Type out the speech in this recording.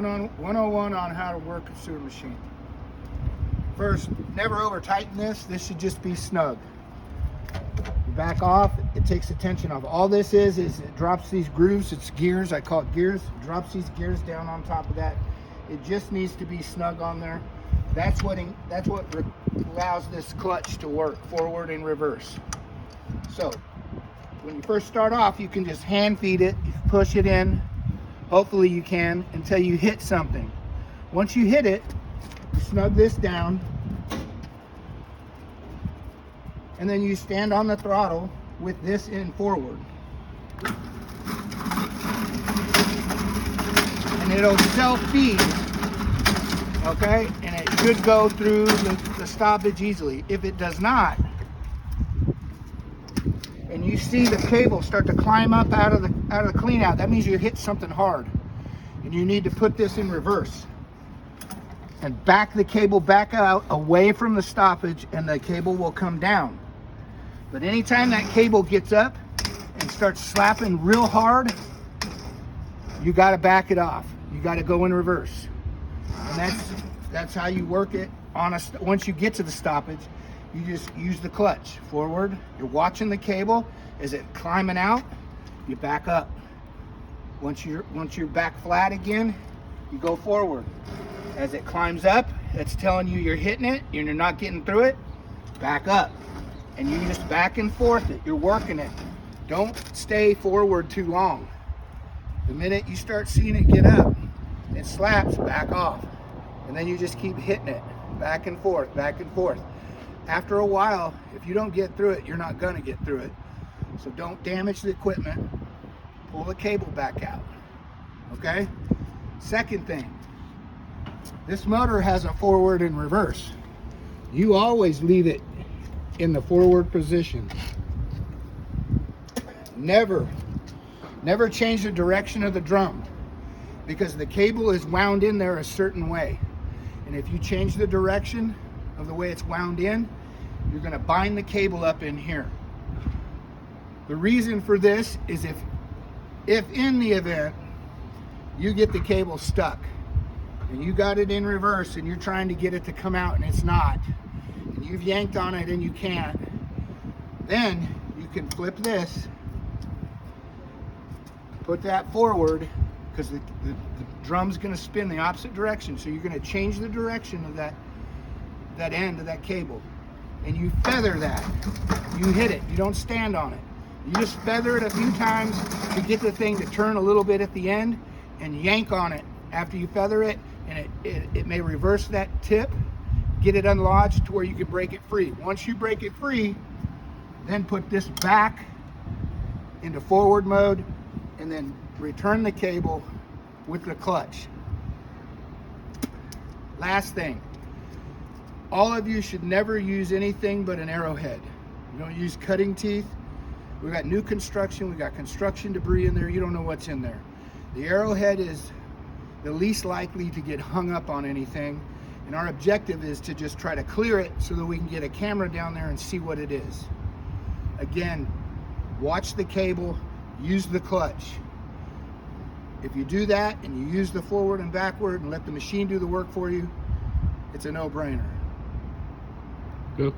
101 on how to work a sewer machine. First, never over tighten this. This should just be snug. You back off, it takes the tension off. All this is it drops these grooves. It's gears, I call it gears. It drops these gears down on top of that. It just needs to be snug on there. That's what allows this clutch to work forward and reverse. So when you first start off, you can just hand feed it, you push it in. Hopefully you can, until you hit something. Once you hit it, you snug this down, and then you stand on the throttle with this in forward. And it'll self-feed, okay? And it should go through the stoppage easily. If it does not, and you see the cable start to climb up out of the clean out, that means you hit something hard. And you need to put this in reverse and back the cable back out away from the stoppage, and the cable will come down. But anytime that cable gets up and starts slapping real hard, you got to back it off. You got to go in reverse. And that's how you work it once you get to the stoppage. You just use the clutch forward. You're watching the cable. As it climbing out, you back up. Once you're back flat again, you go forward. As it climbs up, it's telling you you're hitting it and you're not getting through it, back up. And you just back and forth it. You're working it. Don't stay forward too long. The minute you start seeing it get up, it slaps, back off. And then you just keep hitting it, back and forth, back and forth. After a while, if you don't get through it, you're not gonna get through it. So don't damage the equipment. Pull the cable back out, okay? Second thing, this motor has a forward and reverse. You always leave it in the forward position. Never change the direction of the drum, because the cable is wound in there a certain way. And if you change the direction of the way it's wound in, you're gonna bind the cable up in here. The reason for this is if in the event you get the cable stuck and you got it in reverse and you're trying to get it to come out and it's not, and you've yanked on it and you can't, then you can flip this, put that forward, because the drum's going to spin the opposite direction. So you're going to change the direction of that end of that cable, and you feather that. You hit it. You don't stand on it. You just feather it a few times to get the thing to turn a little bit at the end, and yank on it after you feather it, and it may reverse that tip, get it unlodged to where you can break it free. Once you break it free, then put this back into forward mode, and then return the cable with the clutch. Last thing, all of you should never use anything but an arrowhead. You don't use cutting teeth. We got new construction, we got construction debris in there, you don't know what's in there. The arrowhead is the least likely to get hung up on anything, and our objective is to just try to clear it so that we can get a camera down there and see what it is. Again, watch the cable, use the clutch. If you do that and you use the forward and backward and let the machine do the work for you, it's a no-brainer. Good.